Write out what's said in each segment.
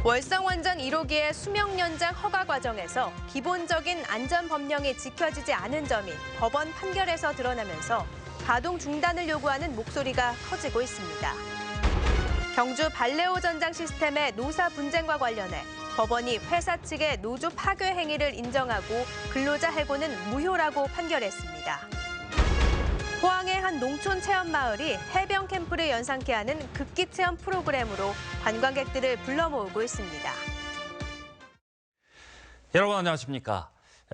월성원전 1호기의 수명 연장 허가 과정에서 기본적인 안전 법령이 지켜지지 않은 점이 법원 판결에서 드러나면서 가동 중단을 요구하는 목소리가 커지고 있습니다. 경주 발레오 전장 시스템의 노사 분쟁과 관련해 법원이 회사 측의 노조 파괴 행위를 인정하고 근로자 해고는 무효라고 판결했습니다. 포항의 한 농촌 체험 마을이 해병 캠프를 연상케 하는 극기 체험 프로그램으로 관광객들을 불러 모으고 있습니다. 여러분 안녕하십니까?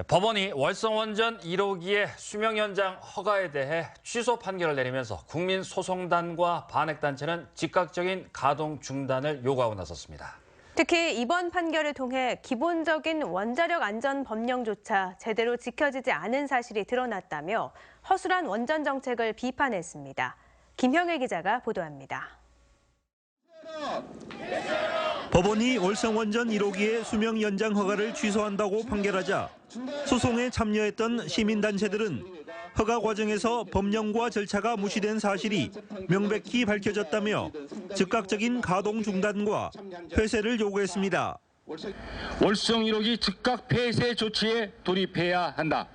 법원이 월성원전 1호기의 수명 연장 허가에 대해 취소 판결을 내리면서 국민소송단과 반핵단체는 즉각적인 가동 중단을 요구하고 나섰습니다. 특히 이번 판결을 통해 기본적인 원자력 안전 법령조차 제대로 지켜지지 않은 사실이 드러났다며 허술한 원전 정책을 비판했습니다. 김형일 기자가 보도합니다. 법원이 월성원전 1호기의 수명 연장 허가를 취소한다고 판결하자 소송에 참여했던 시민단체들은 허가 과정에서 법령과 절차가 무시된 사실이 명백히 밝혀졌다며 즉각적인 가동 중단과 폐쇄를 요구했습니다. 월성 1호기 즉각 폐쇄 조치에 돌입해야 한다.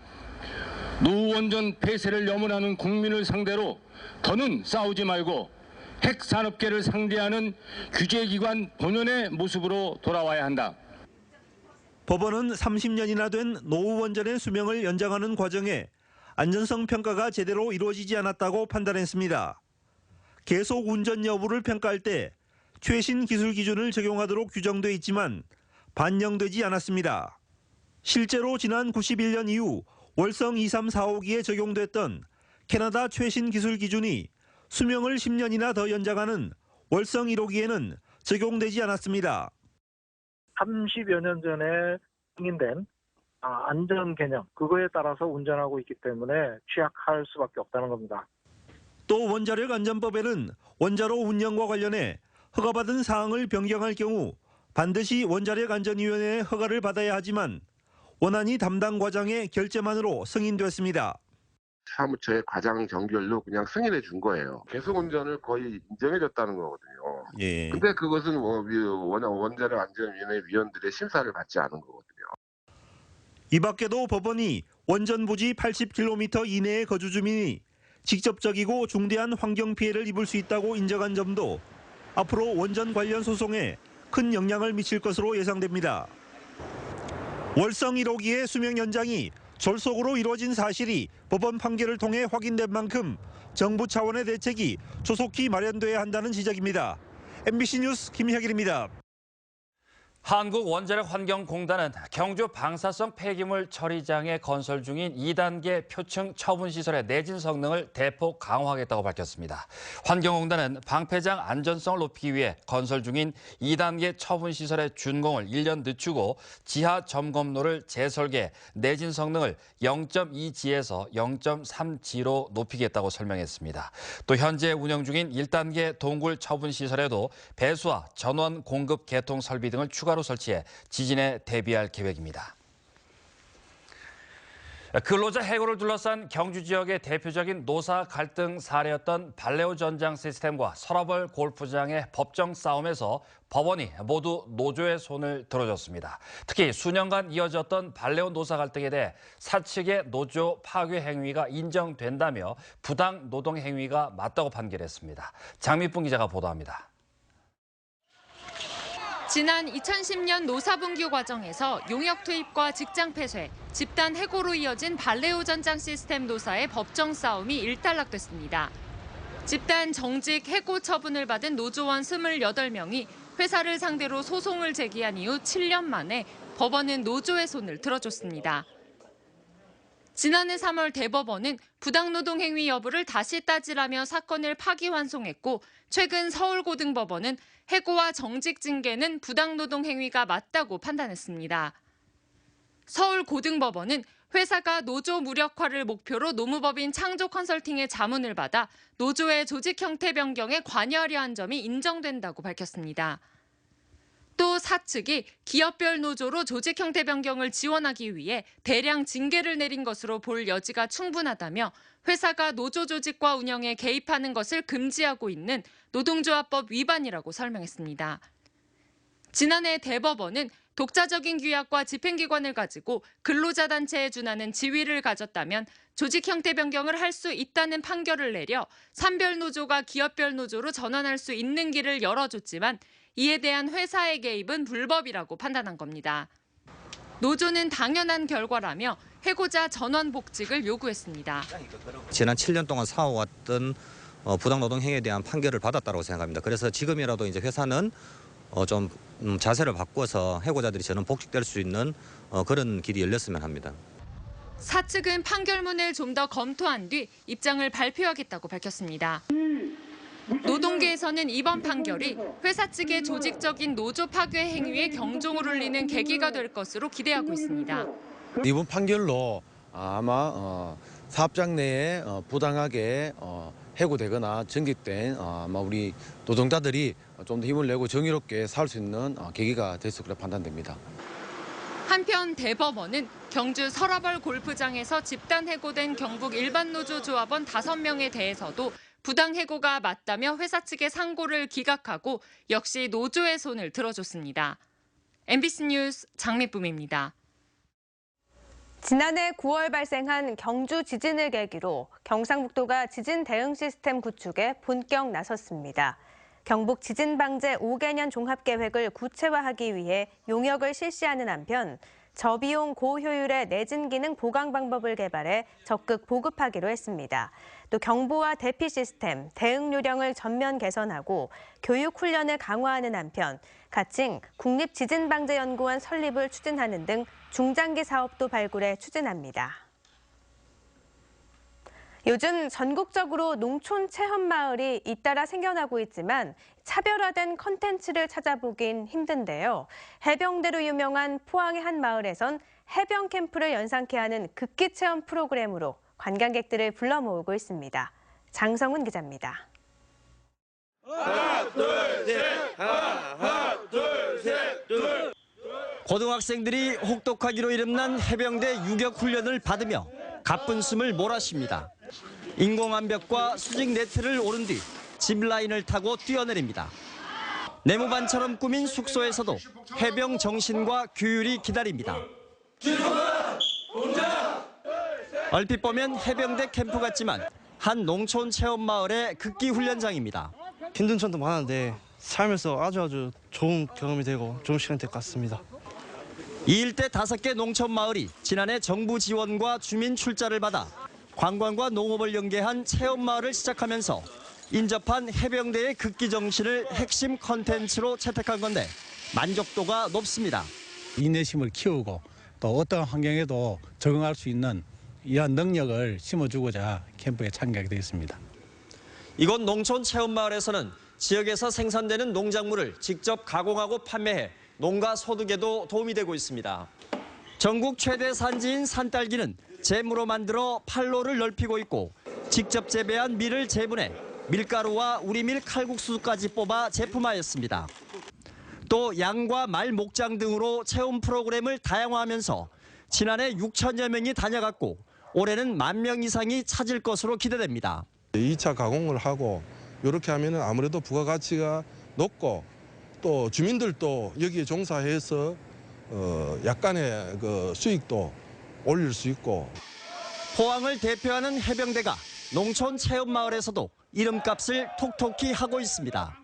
노원전 폐쇄를 염원하는 국민을 상대로 더는 싸우지 말고 핵산업계를 상대하는 규제기관 본연의 모습으로 돌아와야 한다. 법원은 30년이나 된 노후원전의 수명을 연장하는 과정에 안전성 평가가 제대로 이루어지지 않았다고 판단했습니다. 계속 운전 여부를 평가할 때 최신 기술 기준을 적용하도록 규정돼 있지만 반영되지 않았습니다. 실제로 지난 91년 이후 월성 2, 3, 4호기에 적용됐던 캐나다 최신 기술 기준이 수명을 10년이나 더 연장하는 월성 1호기에는 적용되지 않았습니다. 30여 년 전에 승인된 안전 개념, 그거에 따라서 운전하고 있기 때문에 취약할 수밖에 없다는 겁니다. 또 원자력 안전법에는 원자로 운영과 관련해 허가받은 사항을 변경할 경우 반드시 원자력 안전위원회의 허가를 받아야 하지만 원안이 담당 과장의 결재만으로 승인됐습니다. 사무처의 과장 정결로 그냥 승인해 준 거예요. 계속 운전을 거의 인정해 줬다는 거거든요. 예. 근데 그것은 원자력 안전위원회 위원들의 심사를 받지 않은 거거든요. 이 밖에도 법원이 원전 부지 80km 이내의 거주 주민이 직접적이고 중대한 환경 피해를 입을 수 있다고 인정한 점도 앞으로 원전 관련 소송에 큰 영향을 미칠 것으로 예상됩니다. 월성 1호기의 수명 연장이 졸속으로 이루어진 사실이 법원 판결을 통해 확인된 만큼 정부 차원의 대책이 조속히 마련돼야 한다는 지적입니다. MBC 뉴스 김혁일입니다. 한국원자력환경공단은 경주 방사성 폐기물 처리장에 건설 중인 2단계 표층 처분시설의 내진 성능을 대폭 강화하겠다고 밝혔습니다. 환경공단은 방패장 안전성을 높이기 위해 건설 중인 2단계 처분시설의 준공을 1년 늦추고 지하 점검로를 재설계, 내진 성능을 0.2G에서 0.3G로 높이겠다고 설명했습니다. 또 현재 운영 중인 1단계 동굴 처분시설에도 배수와 전원 공급 개통 설비 등을 추가로 설치해 지진에 대비할 계획입니다. 근로자 해고를 둘러싼 경주 지역의 대표적인 노사 갈등 사례였던 발레오 전장 시스템과 서라벌 골프장의 법정 싸움에서 법원이 모두 노조의 손을 들어줬습니다. 특히 수년간 이어졌던 발레오 노사 갈등에 대해 사측의 노조 파괴 행위가 인정된다며 부당 노동 행위가 맞다고 판결했습니다. 장미풍 기자가 보도합니다. 지난 2010년 노사분규 과정에서 용역 투입과 직장 폐쇄, 집단 해고로 이어진 발레오 전장 시스템 노사의 법정 싸움이 일단락됐습니다. 집단 정직 해고 처분을 받은 노조원 28명이 회사를 상대로 소송을 제기한 이후 7년 만에 법원은 노조의 손을 들어줬습니다. 지난해 3월 대법원은 부당노동 행위 여부를 다시 따지라며 사건을 파기환송했고 최근 서울고등법원은 해고와 정직 징계는 부당노동 행위가 맞다고 판단했습니다. 서울고등법원은 회사가 노조 무력화를 목표로 노무법인 창조 컨설팅의 자문을 받아 노조의 조직 형태 변경에 관여하려 한 점이 인정된다고 밝혔습니다. 또 사측이 기업별 노조로 조직 형태 변경을 지원하기 위해 대량 징계를 내린 것으로 볼 여지가 충분하다며 회사가 노조 조직과 운영에 개입하는 것을 금지하고 있는 노동조합법 위반이라고 설명했습니다. 지난해 대법원은 독자적인 규약과 집행기관을 가지고 근로자 단체에 준하는 지위를 가졌다면 조직 형태 변경을 할 수 있다는 판결을 내려 산별 노조가 기업별 노조로 전환할 수 있는 길을 열어줬지만 이에 대한 회사의 개입은 불법이라고 판단한 겁니다. 노조는 당연한 결과라며 해고자 전원 복직을 요구했습니다. 지난 7년 동안 쌓아왔던 부당노동 행위에 대한 판결을 받았다고 생각합니다. 그래서 지금이라도 이제 회사는 좀 자세를 바꿔서 해고자들이 전원 복직될 수 있는 그런 길이 열렸으면 합니다. 사측은 판결문을 좀 더 검토한 뒤 입장을 발표하겠다고 밝혔습니다. 노동계에서는 이번 판결이 회사 측의 조직적인 노조 파괴 행위에 경종을 울리는 계기가 될 것으로 기대하고 있습니다. 이번 판결로 아마 사업장 내에 부당하게 해고되거나 정직된 아마 우리 노동자들이 좀 더 힘을 내고 정의롭게 살 수 있는 계기가 됐을 거라 판단됩니다. 한편 대법원은 경주 서라벌 골프장에서 집단 해고된 경북 일반노조 조합원 5명에 대해서도 부당 해고가 맞다며 회사 측의 상고를 기각하고 역시 노조의 손을 들어줬습니다. MBC 뉴스 장미쁨입니다. 지난해 9월 발생한 경주 지진을 계기로 경상북도가 지진 대응 시스템 구축에 본격 나섰습니다. 경북 지진방재 5개년 종합계획을 구체화하기 위해 용역을 실시하는 한편 저비용 고효율의 내진 기능 보강 방법을 개발해 적극 보급하기로 했습니다. 또 경보와 대피 시스템, 대응 요령을 전면 개선하고 교육 훈련을 강화하는 한편 가칭 국립지진방재연구원 설립을 추진하는 등 중장기 사업도 발굴해 추진합니다. 요즘 전국적으로 농촌 체험마을이 잇따라 생겨나고 있지만 차별화된 컨텐츠를 찾아보긴 힘든데요. 해병대로 유명한 포항의 한 마을에선 해병 캠프를 연상케 하는 극기 체험 프로그램으로 관광객들을 불러 모으고 있습니다. 장성훈 기자입니다. 하나, 둘, 셋! 하나, 둘, 셋! 둘! 고등학생들이 혹독하기로 이름난 해병대 유격 훈련을 받으며 가쁜 숨을 몰아쉽니다. 인공암벽과 수직 네트를 오른 뒤 짚라인을 타고 뛰어내립니다. 네모반처럼 꾸민 숙소에서도 해병 정신과 규율이 기다립니다. 얼핏 보면 해병대 캠프 같지만 한 농촌 체험 마을의 극기 훈련장입니다. 힘든 점도 많은데 살면서 아주 좋은 경험이 되고 좋은 시간이 될 것 같습니다. 이 일대 5개 농촌 마을이 지난해 정부 지원과 주민 출자를 받아 관광과 농업을 연계한 체험 마을을 시작하면서 인접한 해병대의 극기 정신을 핵심 컨텐츠로 채택한 건데 만족도가 높습니다. 인내심을 키우고 또 어떤 환경에도 적응할 수 있는 이러한 능력을 심어주고자 캠프에 참가하게 되었습니다. 이곳 농촌 체험 마을에서는 지역에서 생산되는 농작물을 직접 가공하고 판매해 농가 소득에도 도움이 되고 있습니다. 전국 최대 산지인 산딸기는 잼으로 만들어 판로를 넓히고 있고 직접 재배한 밀을 재분해 밀가루와 우리밀 칼국수까지 뽑아 제품화했습니다. 또 양과 말 목장 등으로 체험 프로그램을 다양화하면서 지난해 6천여 명이 다녀갔고 올해는 10,000명 이상이 찾을 것으로 기대됩니다. 2차 가공을 하고 이렇게 하면 아무래도 부가가치가 높고 또 주민들도 여기에 종사해서 약간의 그 수익도 올릴 수 있고. 포항을 대표하는 해병대가 농촌 체험마을에서도 이름값을 톡톡히 하고 있습니다.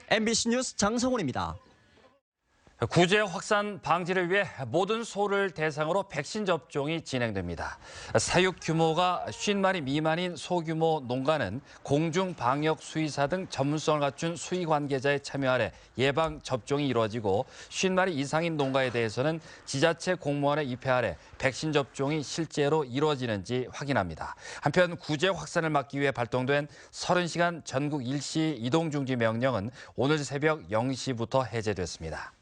MBC 뉴스 장성훈입니다. 구제 확산 방지를 위해 모든 소를 대상으로 백신 접종이 진행됩니다. 사육 규모가 50마리 미만인 소규모 농가는 공중방역 수의사 등 전문성을 갖춘 수의 관계자의 참여 아래 예방 접종이 이루어지고 50마리 이상인 농가에 대해서는 지자체 공무원의 입회 아래 백신 접종이 실제로 이루어지는지 확인합니다. 한편 구제 확산을 막기 위해 발동된 30시간 전국 일시 이동 중지 명령은 오늘 새벽 0시부터 해제됐습니다.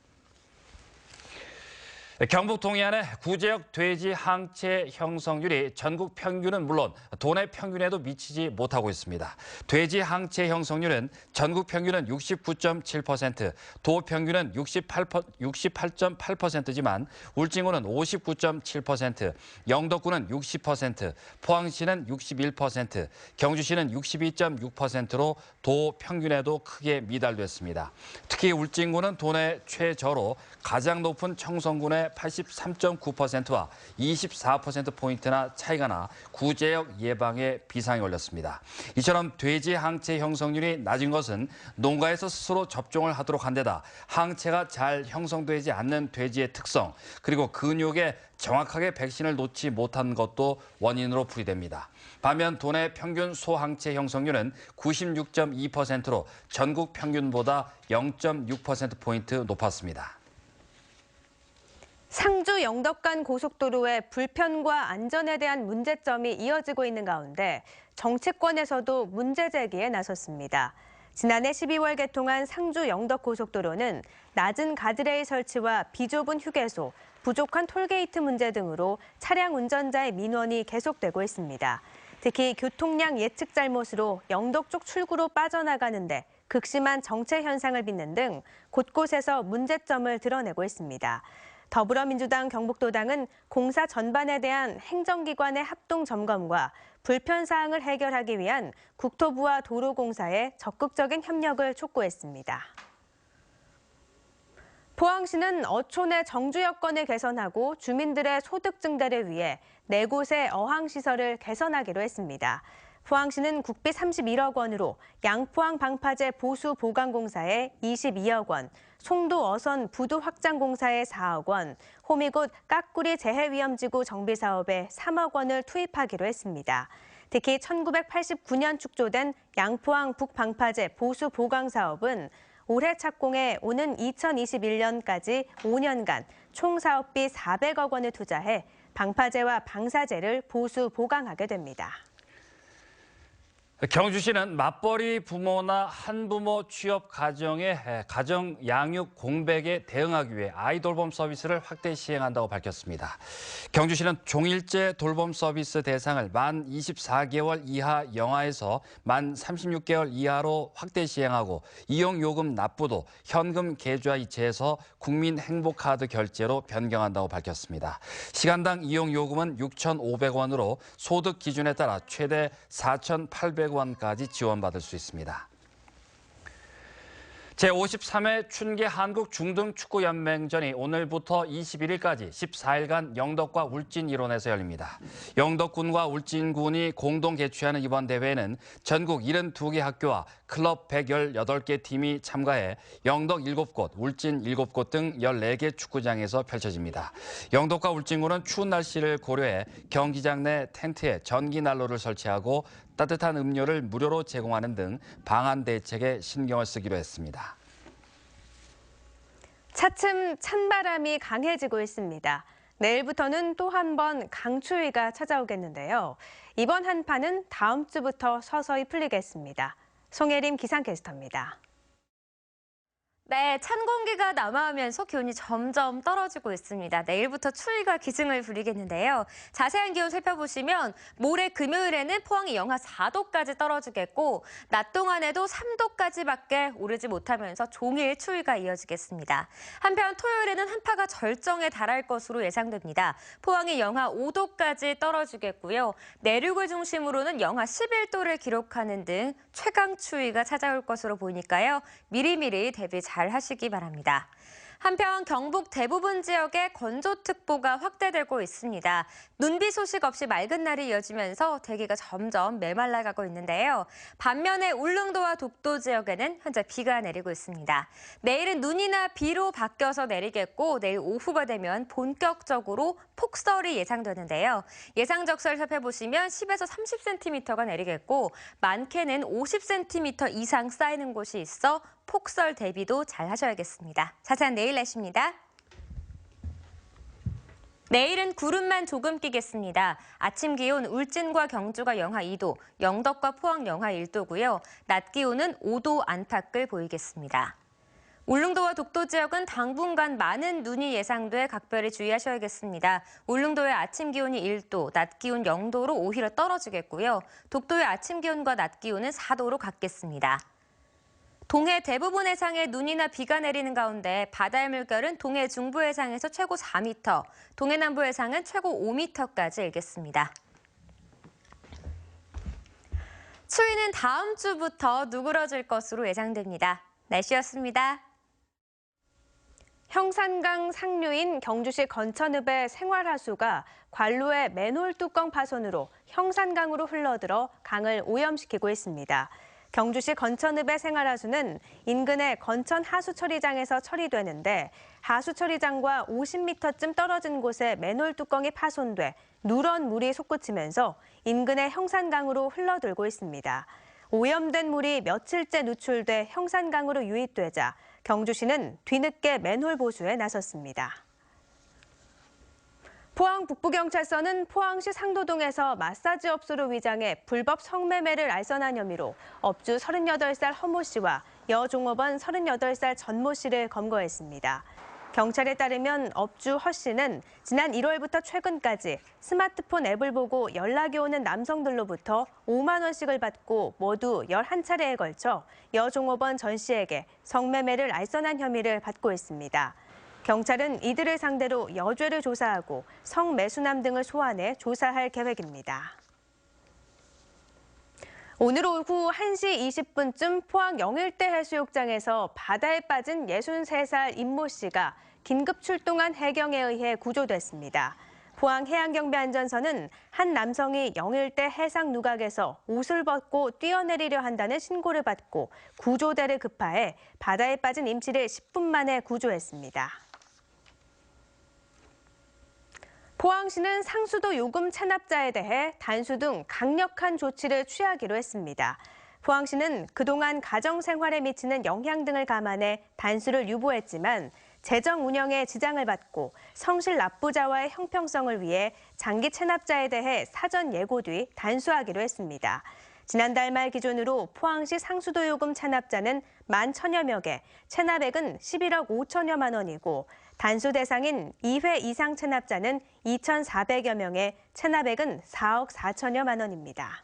경북 동해안의 구제역 돼지 항체 형성률이 전국 평균은 물론 도내 평균에도 미치지 못하고 있습니다. 돼지 항체 형성률은 전국 평균은 69.7%, 도 평균은 68.8%지만 울진군은 59.7%, 영덕군은 60%, 포항시는 61%, 경주시는 62.6%로 도 평균에도 크게 미달됐습니다. 특히 울진군은 도내 최저로 가장 높은 청송군의 83.9%와 24%포인트나 차이가 나 구제역 예방에 비상이 걸렸습니다. 이처럼 돼지 항체 형성률이 낮은 것은 농가에서 스스로 접종을 하도록 한 데다 항체가 잘 형성되지 않는 돼지의 특성, 그리고 근육에 정확하게 백신을 놓지 못한 것도 원인으로 풀이됩니다. 반면 도내 평균 소항체 형성률은 96.2%로 전국 평균보다 0.6%포인트 높았습니다. 상주 영덕 간 고속도로의 불편과 안전에 대한 문제점이 이어지고 있는 가운데 정치권에서도 문제 제기에 나섰습니다. 지난해 12월 개통한 상주 영덕 고속도로는 낮은 가드레일 설치와 비좁은 휴게소, 부족한 톨게이트 문제 등으로 차량 운전자의 민원이 계속되고 있습니다. 특히 교통량 예측 잘못으로 영덕 쪽 출구로 빠져나가는데 극심한 정체 현상을 빚는 등 곳곳에서 문제점을 드러내고 있습니다. 더불어민주당 경북도당은 공사 전반에 대한 행정기관의 합동 점검과 불편 사항을 해결하기 위한 국토부와 도로공사의 적극적인 협력을 촉구했습니다. 포항시는 어촌의 정주 여건을 개선하고 주민들의 소득 증대를 위해 4곳의 어항시설을 개선하기로 했습니다. 포항시는 국비 31억 원으로 양포항 방파제 보수 보강공사에 22억 원, 송도 어선 부두 확장공사에 4억 원, 호미곶 까꾸리 재해위험지구 정비사업에 3억 원을 투입하기로 했습니다. 특히 1989년 축조된 양포항 북방파제 보수 보강 사업은 올해 착공해 오는 2021년까지 5년간 총 사업비 400억 원을 투자해 방파제와 방사제를 보수 보강하게 됩니다. 경주시는 맞벌이 부모나 한부모 취업 가정의 가정 양육 공백에 대응하기 위해 아이돌봄 서비스를 확대 시행한다고 밝혔습니다. 경주시는 종일제 돌봄 서비스 대상을 만 24개월 이하 영아에서 만 36개월 이하로 확대 시행하고 이용 요금 납부도 현금 계좌 이체해서 국민행복카드 결제로 변경한다고 밝혔습니다. 시간당 이용 요금은 6,500원으로 소득 기준에 따라 최대 4,800원까지 지원받을 수 있습니다. 제53회 춘계 한국 중등축구연맹전이 오늘부터 21일까지 14일간 영덕과 울진 일원에서 열립니다. 영덕군과 울진군이 공동 개최하는 이번 대회에는 전국 72개 학교와 클럽 118개 팀이 참가해 영덕 7곳, 울진 7곳 등 14개 축구장에서 펼쳐집니다. 영덕과 울진군은 추운 날씨를 고려해 경기장 내 텐트에 전기 난로를 설치하고 따뜻한 음료를 무료로 제공하는 등 방한 대책에 신경을 쓰기로 했습니다. 차츰 찬바람이 강해지고 있습니다. 내일부터는 또 한 번 강추위가 찾아오겠는데요. 이번 한파는 다음 주부터 서서히 풀리겠습니다. 송혜림 기상캐스터입니다. 네, 찬 공기가 남하하면서 기온이 점점 떨어지고 있습니다. 내일부터 추위가 기승을 부리겠는데요. 자세한 기온 살펴보시면 모레 금요일에는 포항이 영하 4도까지 떨어지겠고 낮 동안에도 3도까지밖에 오르지 못하면서 종일 추위가 이어지겠습니다. 한편 토요일에는 한파가 절정에 달할 것으로 예상됩니다. 포항이 영하 5도까지 떨어지겠고요. 내륙을 중심으로는 영하 11도를 기록하는 등 최강 추위가 찾아올 것으로 보이니까요. 미리미리 대비 잘 하시기 바랍니다. 한편 경북 대부분 지역에 건조특보가 확대되고 있습니다. 눈비 소식 없이 맑은 날이 이어지면서 대기가 점점 메말라가고 있는데요. 반면에 울릉도와 독도 지역에는 현재 비가 내리고 있습니다. 내일은 눈이나 비로 바뀌어서 내리겠고 내일 오후가 되면 본격적으로 폭설이 예상되는데요. 예상 적설 살펴보시면 10에서 30cm가 내리겠고 많게는 50cm 이상 쌓이는 곳이 있어 폭설 대비도 잘 하셔야겠습니다. 자세한 내일 날씨입니다. 내일은 구름만 조금 끼겠습니다. 아침 기온 울진과 경주가 영하 2도, 영덕과 포항 영하 1도고요. 낮 기온은 5도 안팎을 보이겠습니다. 울릉도와 독도 지역은 당분간 많은 눈이 예상돼 각별히 주의하셔야겠습니다. 울릉도의 아침 기온이 1도, 낮 기온 0도로 오히려 떨어지겠고요. 독도의 아침 기온과 낮 기온은 4도로 같겠습니다. 동해 대부분 해상에 눈이나 비가 내리는 가운데 바다의 물결은 동해 중부 해상에서 최고 4m, 동해 남부 해상은 최고 5m까지 일겠습니다. 추위는 다음 주부터 누그러질 것으로 예상됩니다. 날씨였습니다. 형산강 상류인 경주시 건천읍의 생활하수가 관로의 맨홀 뚜껑 파손으로 형산강으로 흘러들어 강을 오염시키고 있습니다. 경주시 건천읍의 생활하수는 인근의 건천 하수처리장에서 처리되는데 하수처리장과 50m쯤 떨어진 곳에 맨홀 뚜껑이 파손돼 누런 물이 솟구치면서 인근의 형산강으로 흘러들고 있습니다. 오염된 물이 며칠째 누출돼 형산강으로 유입되자 경주시는 뒤늦게 맨홀 보수에 나섰습니다. 포항 북부경찰서는 포항시 상도동에서 마사지 업소로 위장해 불법 성매매를 알선한 혐의로 업주 38살 허모 씨와 여종업원 38살 전모 씨를 검거했습니다. 경찰에 따르면 업주 허 씨는 지난 1월부터 최근까지 스마트폰 앱을 보고 연락이 오는 남성들로부터 5만 원씩을 받고 모두 11차례에 걸쳐 여종업원 전 씨에게 성매매를 알선한 혐의를 받고 있습니다. 경찰은 이들을 상대로 여죄를 조사하고 성매수남 등을 소환해 조사할 계획입니다. 오늘 오후 1시 20분쯤 포항 영일대 해수욕장에서 바다에 빠진 63살 임모 씨가 긴급 출동한 해경에 의해 구조됐습니다. 포항 해양경비안전서는 한 남성이 영일대 해상 누각에서 옷을 벗고 뛰어내리려 한다는 신고를 받고 구조대를 급파해 바다에 빠진 임 씨를 10분 만에 구조했습니다. 포항시는 상수도 요금 체납자에 대해 단수 등 강력한 조치를 취하기로 했습니다. 포항시는 그동안 가정생활에 미치는 영향 등을 감안해 단수를 유보했지만 재정 운영에 지장을 받고 성실 납부자와의 형평성을 위해 장기 체납자에 대해 사전 예고 뒤 단수하기로 했습니다. 지난달 말 기준으로 포항시 상수도 요금 체납자는 11,000여 명에 체납액은 11억 5천여만 원이고 단수 대상인 2회 이상 체납자는 2,400여 명에 체납액은 4억 4천여만 원입니다.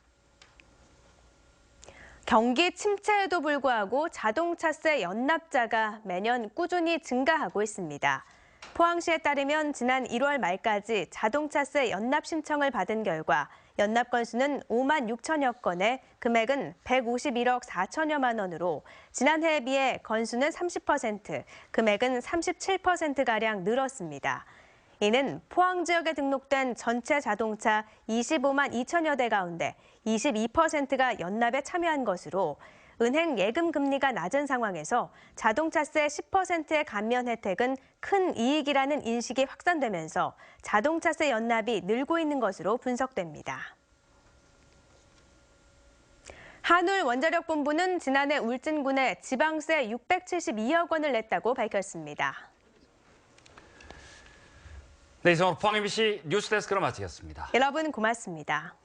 경기 침체에도 불구하고 자동차세 연납자가 매년 꾸준히 증가하고 있습니다. 포항시에 따르면 지난 1월 말까지 자동차세 연납 신청을 받은 결과 연납 건수는 5만 6천여 건에 금액은 151억 4천여만 원으로 지난해에 비해 건수는 30%, 금액은 37%가량 늘었습니다. 이는 포항 지역에 등록된 전체 자동차 25만 2천여 대 가운데 22%가 연납에 참여한 것으로 은행 예금 금리가 낮은 상황에서 자동차세 10%의 감면 혜택은 큰 이익이라는 인식이 확산되면서 자동차세 연납이 늘고 있는 것으로 분석됩니다. 한울원자력본부는 지난해 울진군에 지방세 672억 원을 냈다고 밝혔습니다. 네, 이상으로 포항 MBC 뉴스데스크로 마치겠습니다. 여러분 고맙습니다.